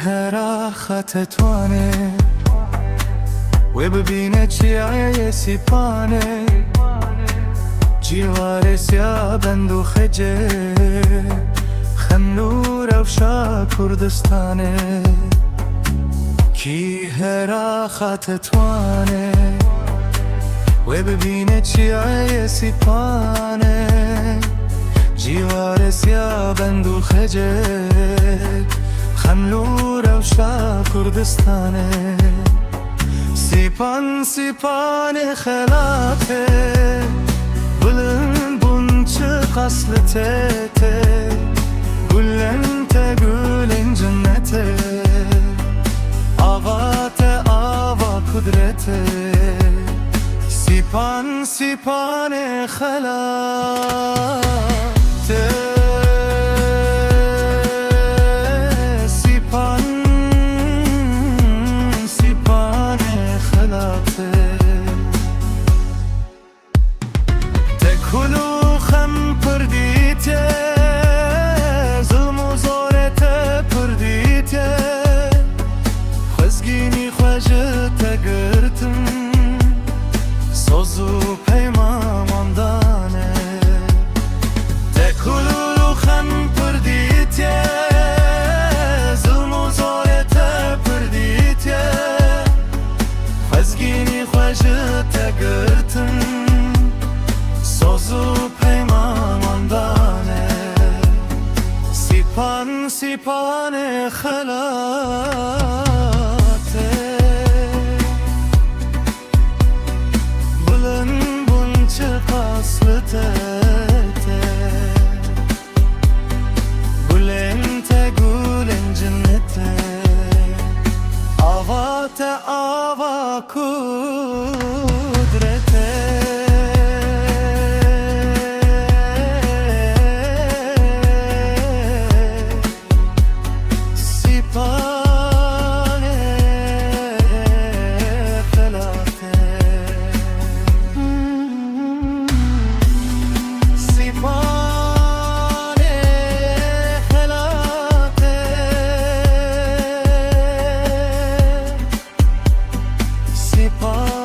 هرا خطتوانه و ببینه چیه سیپانه جیوار سیا بندو خجه خملور افشا کردستانه کی هرا خطتوانه و ببینه چیه سیپانه جیوار سیا بندو خجه خملور افشا کردستانه سیپان سیپان خلافه بلن bunçı kaslete Güllente gülün cennete Avate ava kudrete Sipan sipane halate Sipan sipane halate Tekulu خم پردیته ظلم و زارته پردیته خزگینی خوشت گرتم سوزو پیماماندانه تکلو خم پردیته ظلم و زارته پردیته خزگینی خوشت گرتم سوزو سیپان سیپان خلاته بلن bunçı kaslete Gülente gülün cennete Avate ava kudrete Sipane